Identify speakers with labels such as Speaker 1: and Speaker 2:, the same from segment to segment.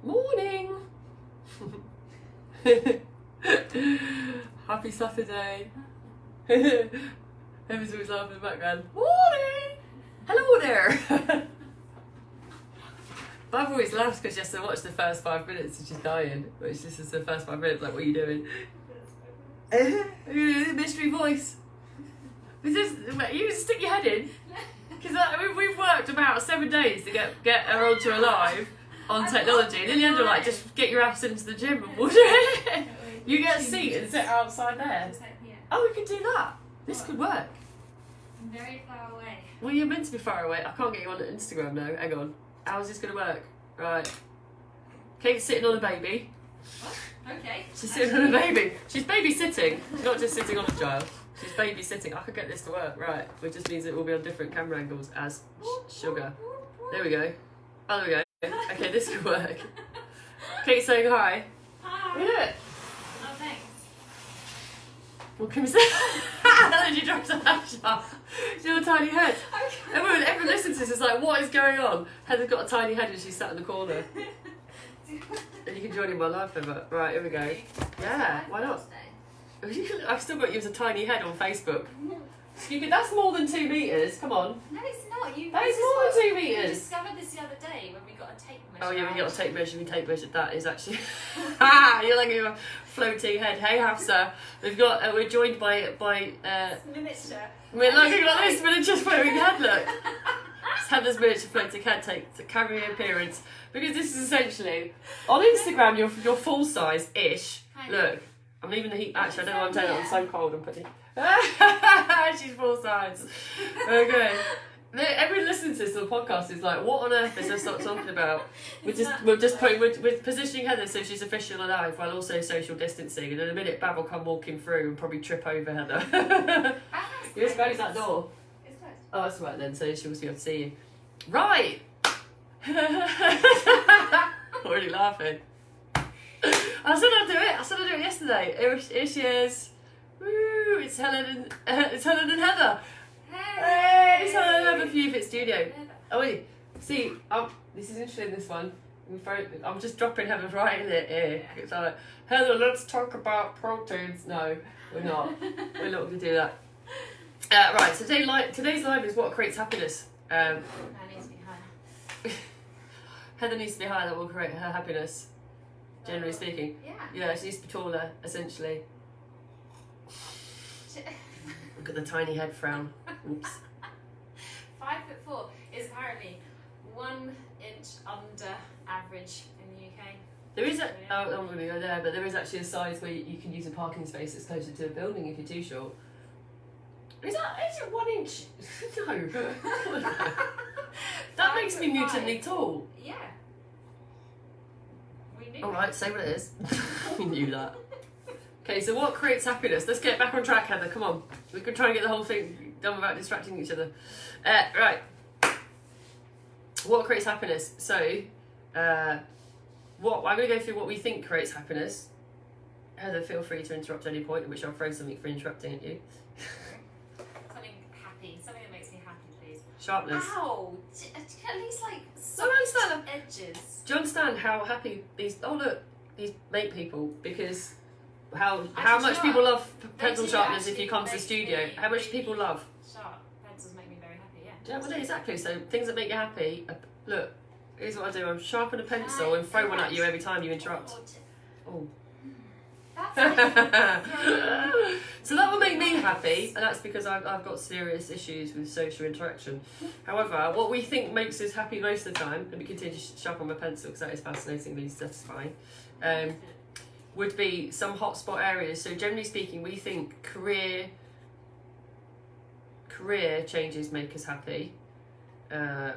Speaker 1: Morning. Happy Saturday. Heaven's always laughing in the background. Morning. Hello there. But I've always laughed because just to watch the first 5 minutes and she's dying. But it's just the first 5 minutes, like, what are you doing? Mystery voice. You just stick your head in. Because we've worked about 7 days to get her onto a live on technology. And in the end, you're like, just get your ass into the gym and water it. You get a seat and sit outside there. Oh, we could do that. This could work.
Speaker 2: I'm very far away.
Speaker 1: Well, you're meant to be far away. I can't get you on Instagram now. Hang on. How's this going to work? Right. Kate's sitting on a baby.
Speaker 2: What? Okay.
Speaker 1: She's sitting on a baby. She's babysitting, not just sitting on a child. She's babysitting. I could get this to work. Right. Which just means it will be on different camera angles as sugar. There we go. Oh, there we go. Okay, this could work. Kate's saying hi.
Speaker 2: Hi.
Speaker 1: Look at it.
Speaker 2: Oh, thanks.
Speaker 1: What can we say? Then she drops her hat off. She's got a tiny head.
Speaker 2: Okay.
Speaker 1: Everyone listens to this is like, what is going on? Heather's got a tiny head and she's sat in the corner. And you can join in my live ever. Right, here we go. Yeah, why not? I've still got you as a tiny head on Facebook. That's more than 2 metres. Come on.
Speaker 2: No, it's not.
Speaker 1: That is more than 2
Speaker 2: We
Speaker 1: metres.
Speaker 2: discovered this the other day when we got a tape measure.
Speaker 1: Oh yeah, we got a tape measure. We tape measured. That is actually. You're like a floating head. Hey, Hafsa. We're joined by
Speaker 2: Miniature.
Speaker 1: We're looking at this miniature floating head. Look. It's Heather's miniature floating head to carry appearance, because this is essentially on Instagram you're full size ish. Look, I'm leaving the heat. Actually, I don't know why I'm telling it. I'm so cold. I'm putting. She's full size. Okay. Everyone listening to this on the podcast is like, what on earth is this not talking about? We're positioning Heather so she's officially alive while also social distancing, and in a minute Bab will come walking through and probably trip over Heather. You just close that door.
Speaker 2: It's closed.
Speaker 1: Oh, that's right then, so she'll be able to see you. Right! Already laughing. I said I'd do it. I said I'd do it yesterday. Here she is. Woo! It's Helen and Heather. Hey! It's Helen and Heather for You Fit Studio. Oh wait, see, this is interesting. This one. I'm just dropping Heather right in it here. It's like, Heather, let's talk about proteins. No, we're not. We're not going to do that. Right, so today's live is what creates happiness.
Speaker 2: That needs to be higher.
Speaker 1: Heather needs to be higher, that will create her happiness, generally speaking.
Speaker 2: Yeah.
Speaker 1: Yeah, she needs to be taller, essentially. Look at the tiny head frown. Oops.
Speaker 2: 5'4" is apparently 1 inch under average in the UK.
Speaker 1: There is I'm going to go there, but there is actually a size where you can use a parking space that's closer to a building if you're too short. Is it 1 inch? No. That makes me mutantly tall.
Speaker 2: Yeah. We knew.
Speaker 1: Alright, say what it is. We knew that. Okay, so what creates happiness? Let's get back on track, Heather. Come on. We can try and get the whole thing done without distracting each other. Right. What creates happiness? So, I'm going to go through what we think creates happiness. Heather, feel free to interrupt at any point, at which I'll throw something for interrupting at you.
Speaker 2: Something that makes me happy, please.
Speaker 1: Sharpness.
Speaker 2: Ow! At least like some edges.
Speaker 1: Do you understand how happy these make people? Because how much
Speaker 2: sharp.
Speaker 1: people love pencil
Speaker 2: They do
Speaker 1: sharpness if
Speaker 2: actually
Speaker 1: you come to the
Speaker 2: make
Speaker 1: studio.
Speaker 2: me
Speaker 1: How much
Speaker 2: really
Speaker 1: people love?
Speaker 2: Sharp pencils make me very happy, yeah.
Speaker 1: Do you know what I mean? Exactly. So things that make you happy. Look, here's what I do. I sharpen a pencil and throw one at you every time you interrupt. Oh.
Speaker 2: That's like,
Speaker 1: So that will make me happy, and that's because I've got serious issues with social interaction. However, what we think makes us happy most of the time, let me continue to sharpen my pencil because that is fascinatingly satisfying, would be some hotspot areas. So generally speaking, we think career changes make us happy.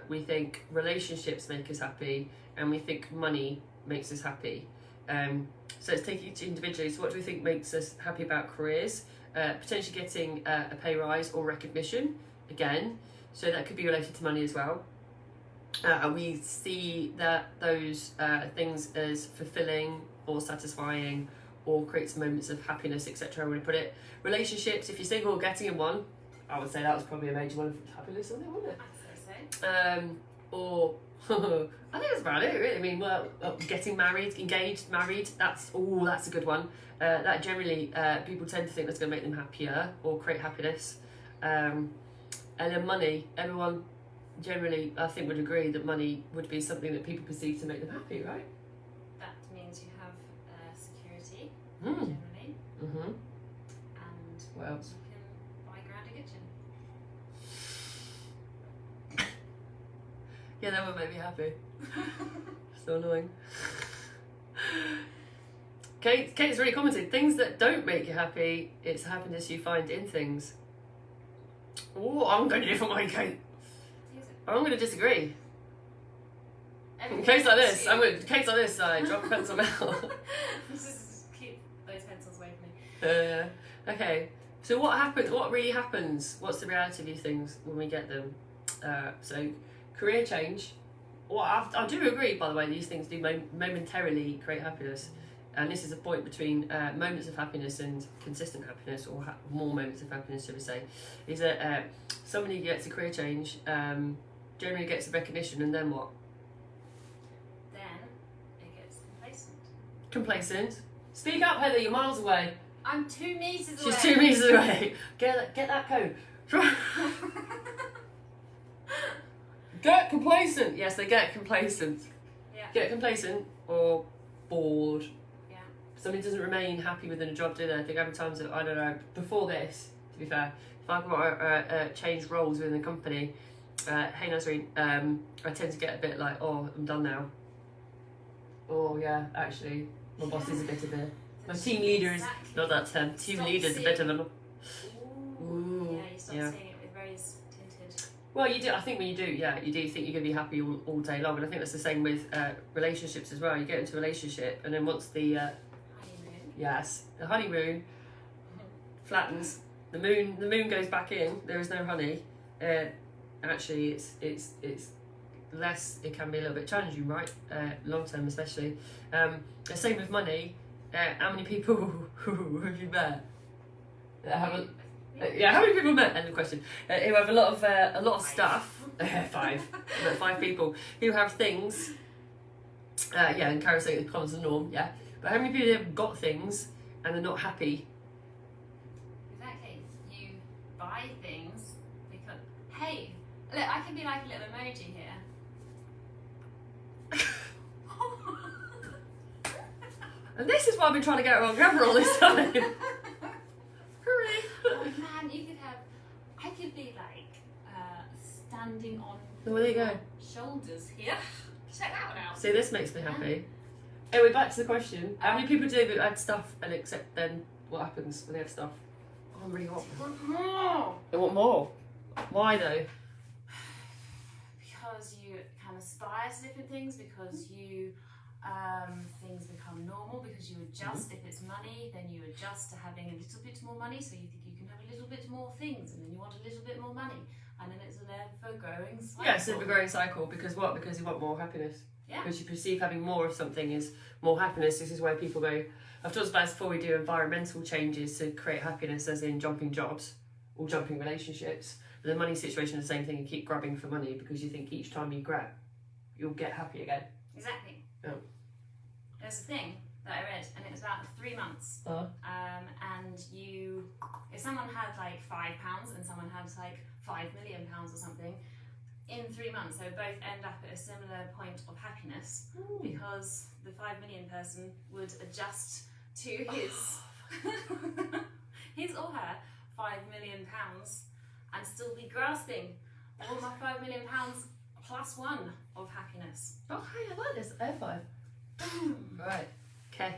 Speaker 1: We think relationships make us happy, and we think money makes us happy. So let's take each individually. So what do we think makes us happy about careers? Potentially getting a pay rise or recognition, again. So that could be related to money as well. We see that those things as fulfilling or satisfying or creates moments of happiness, etc. I want to put it. Relationships, if you're single, getting in one, I would say that was probably a major one of happiness, wasn't it?
Speaker 2: I say so.
Speaker 1: Or I think that's about it, really. I mean, well, getting married, engaged, married, that's a good one. That generally, people tend to think that's going to make them happier or create happiness. And then money, everyone generally, I think, would agree that money would be something that people perceive to make them happy, right?
Speaker 2: That means you have security,
Speaker 1: Mm.
Speaker 2: generally,
Speaker 1: Mm-hmm.
Speaker 2: and
Speaker 1: What else?
Speaker 2: you can buy ground a kitchen.
Speaker 1: Yeah, that would make me happy. So annoying. Kate's really commented, things that don't make you happy, it's happiness you find in things. Oh, I'm going to different way, Kate. I'm going to disagree. Kate's like this. Kate's like this side. Drop a pencil out.
Speaker 2: Just keep those pencils away from me.
Speaker 1: Okay. So what happens? What really happens? What's the reality of these things when we get them? So career change. Well, I do agree, by the way, these things do momentarily create happiness. And this is a point between moments of happiness and consistent happiness, or more moments of happiness, should we say, is that somebody gets a career change, generally gets a recognition, and then what?
Speaker 2: Then it gets complacent.
Speaker 1: Complacent. Speak up, Heather, you're miles away.
Speaker 2: I'm 2 meters away.
Speaker 1: She's 2 meters away. Get that code. Get complacent. Yes, they get complacent.
Speaker 2: Yeah.
Speaker 1: Get complacent or bored.
Speaker 2: Yeah.
Speaker 1: Somebody doesn't remain happy within a job, do they? I think every time that, I don't know, before this, to be fair, if I've got to change roles within the company, hey Nazreen, I tend to get a bit like, oh, I'm done now. Oh yeah, actually, my boss is a bit of a, my team leader is, not that term, team leader is a bit of an,
Speaker 2: ooh. Yeah, you start seeing it with rose tinted.
Speaker 1: Well, you do. I think when you do, yeah, you do think you're going to be happy all day long, and I think that's the same with relationships as well. You get into a relationship, and then once the the honeymoon flattens, the moon goes back in. There is no honey. Actually, it's less. It can be a little bit challenging, right? Long term, especially. The same with money. How many people have you met that have a how many people met? End of question. Who have a lot of stuff. 5. But 5 people who have things. And Kara's saying it becomes the norm. Yeah, but how many people have got things and they're not happy?
Speaker 2: Exactly. You buy things because hey, look, I can be like a little emoji here.
Speaker 1: And this is why I've been trying to get her on camera all this time. Hooray!
Speaker 2: Oh man, I could be like standing on
Speaker 1: Well, there you go.
Speaker 2: shoulders here. Check that one out.
Speaker 1: See, this makes me happy. Anyway, back to the question. How many people do add stuff and accept then what happens when they have stuff? Oh, I'm really hot.
Speaker 2: Want more?
Speaker 1: They want more. Why though?
Speaker 2: Because you can aspire to different things, because you things become normal, because you adjust. If it's money, then you adjust to having a little bit more money, so you think you can have a little bit more things, and then you want a little bit more money, and then it's an ever-growing cycle.
Speaker 1: Yeah, it's an ever-growing cycle. Because what? Because you want more happiness.
Speaker 2: Yeah.
Speaker 1: Because you perceive having more of something is more happiness. This is where people go. I've talked about this before. We do environmental changes to create happiness, as in jumping jobs or jumping relationships. But the money situation is the same thing. You keep grabbing for money because you think each time you grab, you'll get happy again.
Speaker 2: Exactly.
Speaker 1: Yeah.
Speaker 2: There's a thing that I read, and it was about 3 months. And if someone had like £5 and someone had like £5 million or something, in 3 months they would both end up at a similar point of happiness.
Speaker 1: Ooh.
Speaker 2: Because the 5 million person would adjust to his his or her £5 million and still be grasping all my £5 million plus 1 of happiness.
Speaker 1: Oh, hey, I like this. Air 5. Right. Okay.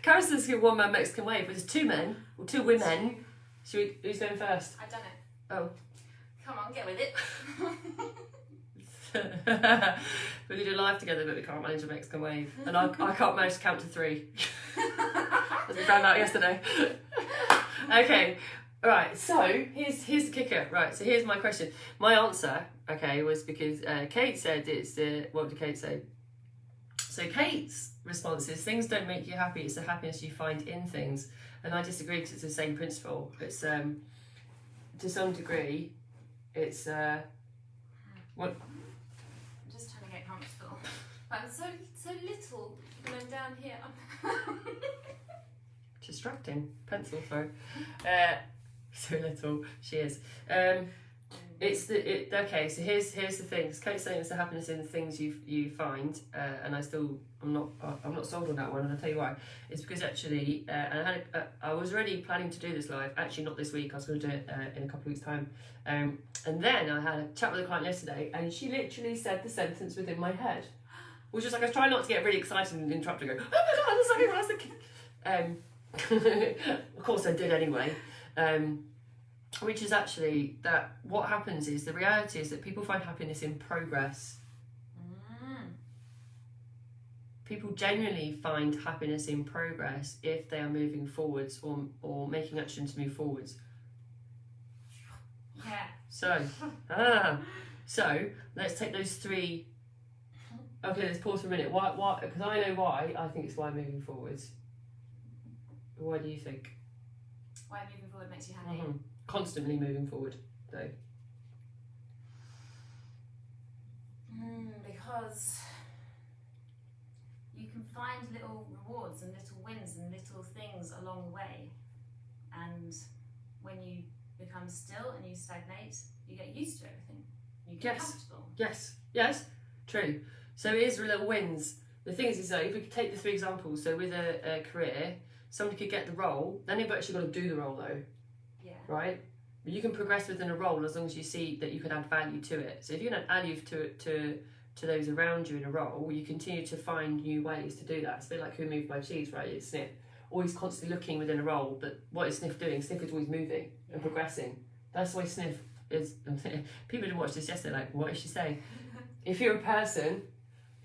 Speaker 1: Karen says give one man Mexican wave. There's 2 men or 2 women. Who's going first?
Speaker 2: I've done it.
Speaker 1: Oh.
Speaker 2: Come on, get with it.
Speaker 1: We do live together, but we can't manage a Mexican wave, and I can't manage to count to 3. As we found out yesterday. Okay. Right, so here's the kicker. Right, so here's my question. My answer, okay, was because Kate said it's what did Kate say? So Kate's response is things don't make you happy, it's the happiness you find in things. And I disagree because it's the same principle. It's to some degree, it's what
Speaker 2: I'm so little when I'm down here.
Speaker 1: Distracting. Pencil throw. So little. She is. Okay. So here's the thing. Kate's saying it's the happiness in the things you find, and I'm not sold on that one, and I'll tell you why. It's because actually, and I was already planning to do this live. Actually, not this week. I was going to do it in a couple of weeks' time. And then I had a chat with a client yesterday, and she literally said the sentence within my head, which was like I was trying not to get really excited and interrupt and go, "Oh my god, that's something I was thinking." Of course, I did anyway. Which is actually that what happens is the reality is that people find happiness in progress. People genuinely find happiness in progress if they are moving forwards or making action to move forwards.
Speaker 2: Yeah.
Speaker 1: So let's take those three. Okay, let's pause for a minute. Why? Because I know why. I think it's why moving forwards. Why do you think?
Speaker 2: Why moving forward makes you happy?
Speaker 1: Mm-hmm. Constantly moving forward, though.
Speaker 2: Because you can find little rewards and little wins and little things along the way, and when you become still and you stagnate, you get used to everything. You get comfortable. Yes, true. So it is little wins. The thing is though, if we could take the three examples, so with a career, somebody could get the role, then they've actually got to do the role though. Yeah. Right?
Speaker 1: But you can progress within a role as long as you see that you can add value to it. So if you can add value to those around you in a role, you continue to find new ways to do that. It's a bit like Who Moved My Cheese, right? It's Sniff. Always constantly looking within a role, but what is Sniff doing? Sniff is always moving and progressing. That's why Sniff is... People didn't watch this yesterday, like, what is she saying? If you're a person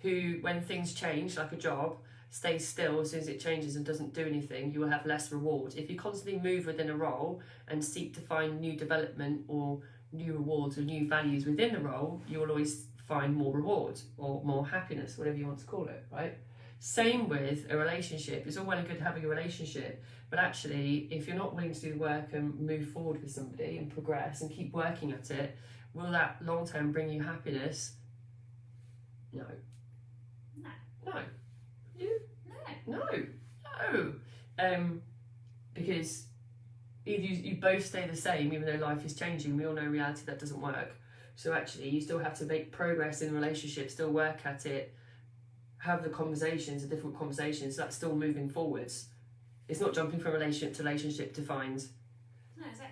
Speaker 1: who, when things change, like a job, stays still as soon as it changes and doesn't do anything, you will have less reward. If you constantly move within a role and seek to find new development or new rewards or new values within the role, you will always find more rewards or more happiness, whatever you want to call it, right? Same with a relationship. It's all well and good having a relationship, but actually, if you're not willing to do the work and move forward with somebody and progress and keep working at it, will that long term bring you happiness? No. Because either you both stay the same even though life is changing. We all know in reality that doesn't work. So actually you still have to make progress in the relationship, still work at it, have the conversations, the difficult conversations. That's still moving forwards. It's not jumping from relationship to relationship to find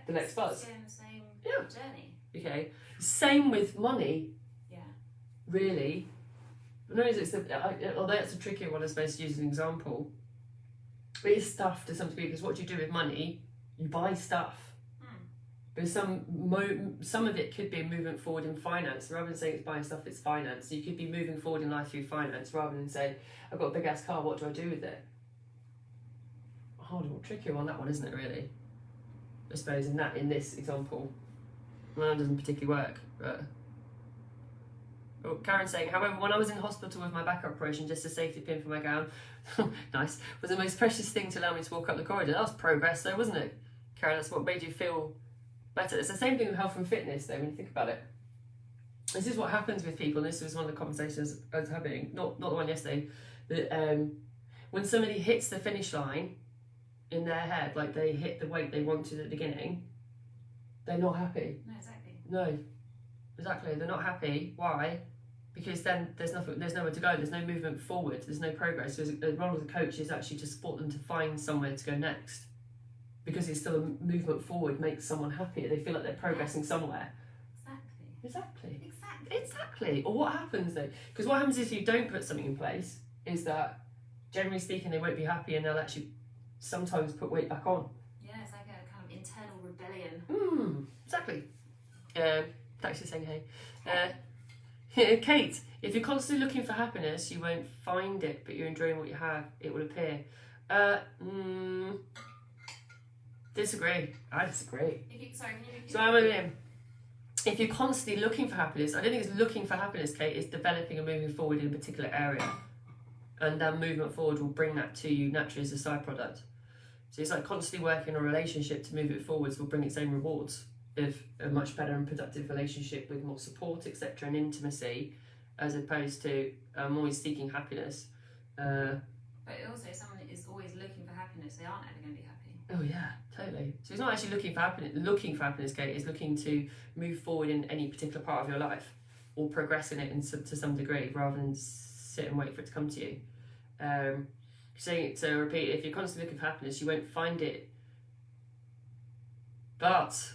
Speaker 1: the next buzz.
Speaker 2: It's the same journey.
Speaker 1: Okay. Same with money.
Speaker 2: Yeah.
Speaker 1: Really. No, although it's a tricky one, I suppose, to use as an example. It is stuff to some degree, because what do you do with money? You buy stuff. But some of it could be a movement forward in finance. Rather than saying it's buying stuff, it's finance. So you could be moving forward in life through finance, rather than saying, I've got a big ass car, what do I do with it? Harder, trickier on that one, isn't it, really? I suppose in this example. Well, that doesn't particularly work, but... Oh, Karen's saying, however, when I was in hospital with my back operation, just a safety pin for my gown, nice, was the most precious thing to allow me to walk up the corridor. That was progress though, wasn't it? Karen, that's what made you feel better. It's the same thing with health and fitness though, when you think about it. This is what happens with people, and this was one of the conversations I was having, not the one yesterday, that when somebody hits the finish line in their head, like they hit the weight they wanted at the beginning, they're not happy. No, exactly, they're not happy. Why? Because then there's nowhere to go, there's no movement forward, there's no progress. So the role of the coach is actually to support them to find somewhere to go next. Because it's still a movement forward makes someone happier. They feel like they're progressing somewhere. Exactly. Or what happens though? Because what happens if you don't put something in place is that, generally speaking, they won't be happy and they'll actually sometimes put weight back on.
Speaker 2: Yeah, it's like a kind of internal rebellion.
Speaker 1: Exactly. Thanks for saying hey. Kate, if you're constantly looking for happiness, you won't find it, but you're enjoying what you have, it will appear. Disagree. I disagree. So I'm with him. If you're constantly looking for happiness, I don't think it's looking for happiness, Kate, it's developing and moving forward in a particular area. And that movement forward will bring that to you naturally as a side product. So it's like constantly working on a relationship to move it forwards will bring its own rewards of a much better and productive relationship with more support, etc., and intimacy, as opposed to I'm always seeking happiness.
Speaker 2: But also, if someone is always looking for happiness, they aren't ever going to be happy.
Speaker 1: Oh yeah, totally. So it's not actually looking for happiness, Kate. It's looking to move forward in any particular part of your life or progress in it to some degree, rather than sit and wait for it to come to you. So repeat, if you're constantly looking for happiness, you won't find it. But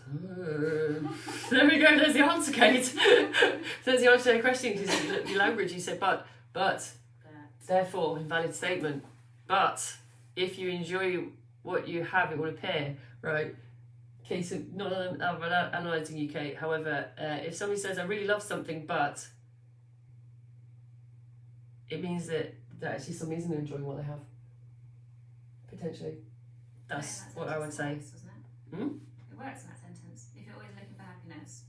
Speaker 1: there we go. There's the answer, Kate. There's the answer to the question. Because your language, you said but. Therefore, invalid statement. But if you enjoy what you have, it will appear, right? Okay, so not analysing you, Kate. However, if somebody says, I really love something, but it means that actually somebody isn't enjoying what they have. Potentially. That's what I would say.
Speaker 2: Works, doesn't it? It works in that sentence. If you're always looking for happiness.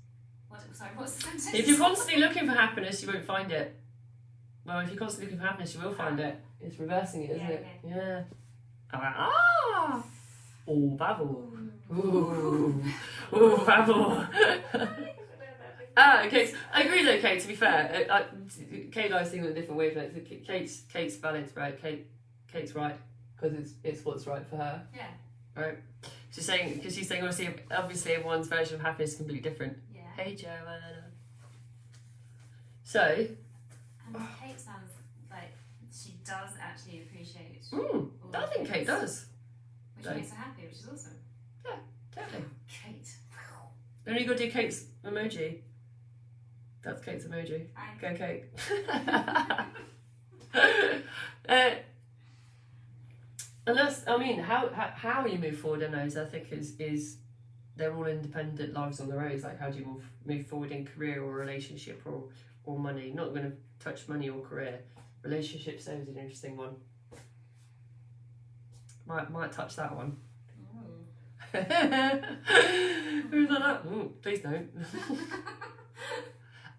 Speaker 2: What's the sentence?
Speaker 1: If you're constantly looking for happiness, you won't find it. Well, if you're constantly looking for happiness, you will find it. It's reversing it, isn't it?
Speaker 2: Okay.
Speaker 1: Yeah. Ah! Oh, babble. Ooh. Ooh, babble. Okay. I agree though, Kate, to be fair. Kate and I sing on a different wavelength. Kate's valid, right? Kate's right. Because it's what's right for her.
Speaker 2: Yeah.
Speaker 1: Right? She's saying, obviously everyone's version of happiness is completely different.
Speaker 2: Yeah.
Speaker 1: Hey, Joanna. So...
Speaker 2: And Kate sounds like she does actually appreciate.
Speaker 1: I think Kate does.
Speaker 2: Which makes her happy, which is awesome.
Speaker 1: Yeah, totally.
Speaker 2: Kate.
Speaker 1: Then you got to do Kate's emoji. That's Kate's emoji. Go, Kate. And that's, I mean, how you move forward in those, I think, is they're all independent lives on their own. Like, how do you move forward in career or relationship or money? Not going to touch money or career. Relationships, though, is an interesting one. Might touch that one. Who's that? Please don't.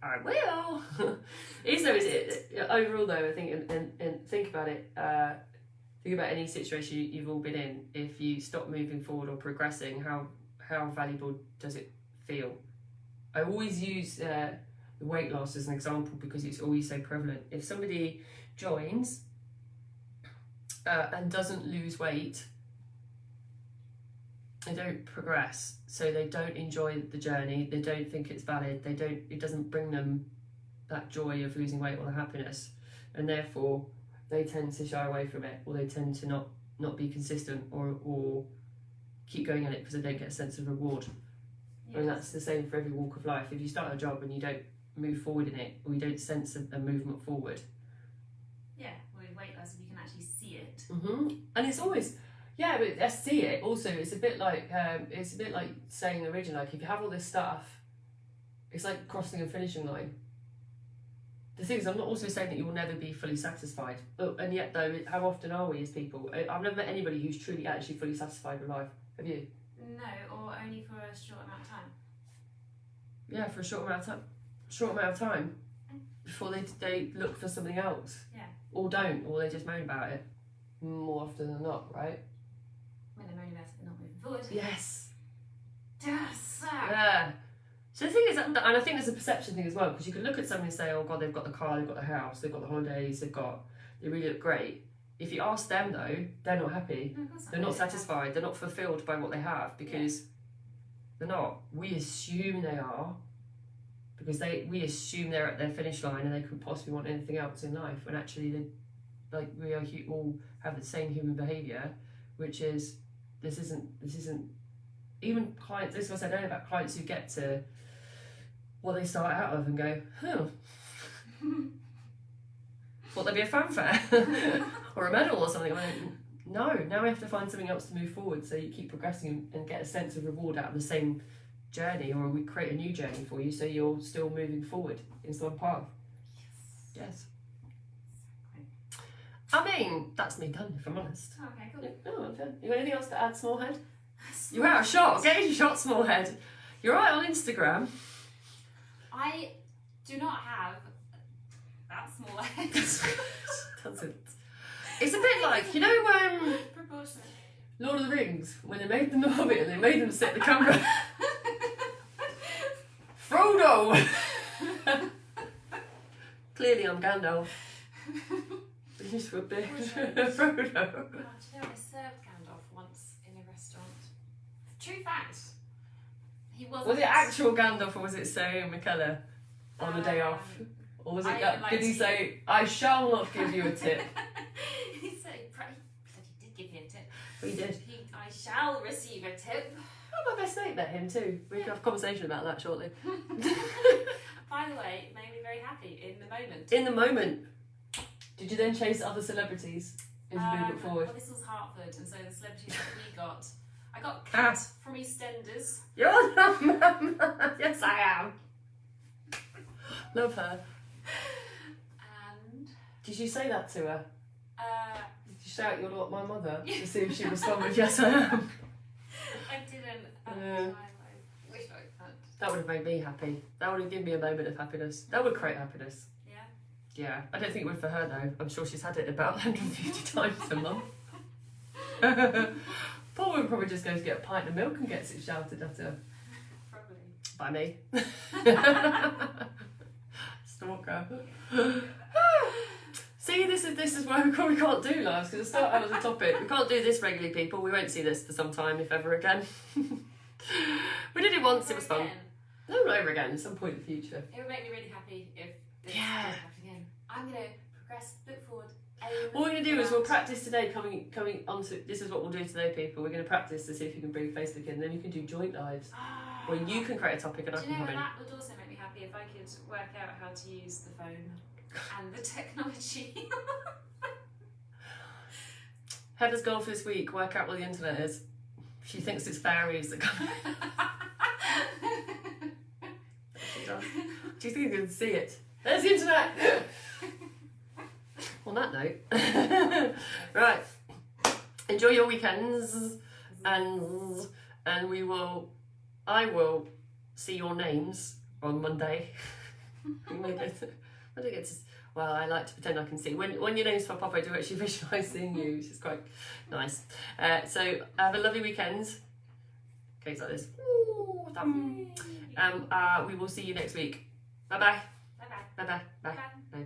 Speaker 1: I will. Is it overall though? I think and think about it. Think about any situation you've all been in. If you stop moving forward or progressing, how valuable does it feel? I always use the weight loss as an example because it's always so prevalent. If somebody joins and doesn't lose weight, they don't progress, so they don't enjoy the journey, they don't think it's valid, it doesn't bring them that joy of losing weight or the happiness, and therefore they tend to shy away from it, or they tend to not be consistent or keep going at it because they don't get a sense of reward. Yes. And that's the same for every walk of life. If you start a job and you don't move forward in it, or you don't sense a movement forward.
Speaker 2: Yeah, with weight loss, if you can actually see it.
Speaker 1: And it's always... Yeah, but I see it. Also, it's a bit like saying originally, like if you have all this stuff, it's like crossing a finishing line. The thing is, I'm not also saying that you will never be fully satisfied. But, and yet, though, how often are we as people? I've never met anybody who's truly actually fully satisfied with life. Have you?
Speaker 2: No, or only for a short amount of time.
Speaker 1: Yeah, for a short amount of time. Before they look for something else.
Speaker 2: Yeah. Or
Speaker 1: don't, or they just moan about it. More often than not, right?
Speaker 2: When they're moaning about it, they're not moving forward.
Speaker 1: Yes.
Speaker 2: Yes.
Speaker 1: Yeah. So the thing is, and I think there's a perception thing as well, because you can look at somebody and say, oh God, they've got the car, they've got the house, they've got the holidays, they really look great. If you ask them though, they're not happy.
Speaker 2: No,
Speaker 1: they're not satisfied. They're not fulfilled by what they have because they're not. We assume they are because we assume they're at their finish line and they couldn't possibly want anything else in life, when actually we all have the same human behaviour, which is this isn't even clients. This is what I said earlier about clients who get to what they start out of and go, thought there'd be a fanfare or a medal or something. I mean, no, now we have to find something else to move forward, so you keep progressing and get a sense of reward out of the same journey, or we create a new journey for you so you're still moving forward in some path. Yes. I mean, that's me done, if I'm honest.
Speaker 2: Oh, okay, cool.
Speaker 1: Oh, okay. You got anything else to add, Smallhead? You're out of shot. Get your shot, Smallhead. You're right on Instagram.
Speaker 2: I do not have that small head.
Speaker 1: Doesn't. It's a bit like, you know,
Speaker 2: Proportionate.
Speaker 1: Lord of the Rings, when they made them the Hobbit and they made them set the camera. Frodo! Clearly me, I'm Gandalf. This would be Frodo.
Speaker 2: Oh, do you know I served Gandalf once in a restaurant? True fact. He wasn't.
Speaker 1: Was it actual Gandalf or was it Sarah McKellar on the day off? Or was it? Did he say, "I shall not give you a tip"?
Speaker 2: He said he did give me a tip.
Speaker 1: He did.
Speaker 2: I shall receive a tip.
Speaker 1: Oh, my best mate met him too. We can have a conversation about that shortly.
Speaker 2: By the way, it made me very happy in the moment.
Speaker 1: In the moment. Did you then chase other celebrities as we move it forward?
Speaker 2: Well, this was Hartford, and so the celebrities that we got. I got Kat from EastEnders.
Speaker 1: You're not Mum. Yes, I am. Love her.
Speaker 2: And
Speaker 1: did you say that to her? Did you shout, "You're not my mother," to see if she responded, "Yes, I am"?
Speaker 2: I didn't at the time. I wish I had.
Speaker 1: That would have made me happy. That would have given me a moment of happiness. That would create happiness.
Speaker 2: Yeah.
Speaker 1: Yeah. I don't think it would for her though. I'm sure she's had it about 150 times a month. Paul would probably just go to get a pint of milk and gets it shouted at her.
Speaker 2: Probably.
Speaker 1: By me. Stalker. See, this is why we can't do lives, because it's not out of the topic. We can't do this regularly, people. We won't see this for some time, if ever again. We did it once, it was fun. No, not ever again, at some point in the future.
Speaker 2: It would make me really happy if this
Speaker 1: Yeah.
Speaker 2: happened again. I'm going to progress, look forward.
Speaker 1: What we're going to do is we'll practice today, coming onto, this is what we'll do today, people. We're going to practice to see if you can bring Facebook in, then you can do joint lives, where you can create a topic and I
Speaker 2: Do
Speaker 1: can
Speaker 2: you know,
Speaker 1: come in.
Speaker 2: that would also make me happy if I could work out how to use the phone and the technology.
Speaker 1: Heather's goal for this week, work out what the internet is. She thinks it's fairies that come. She does. Do you think you can see it? There's the internet! On that note, right. Enjoy your weekends, and I will see your names on Monday. Well, I like to pretend I can see. When your names pop up, I do actually visualise seeing you, which is quite nice. So have a lovely weekend. Cakes like this. Ooh, we will see you next week. Bye bye.
Speaker 2: Bye bye.
Speaker 1: Bye bye. Bye.
Speaker 2: Bye.
Speaker 1: Bye.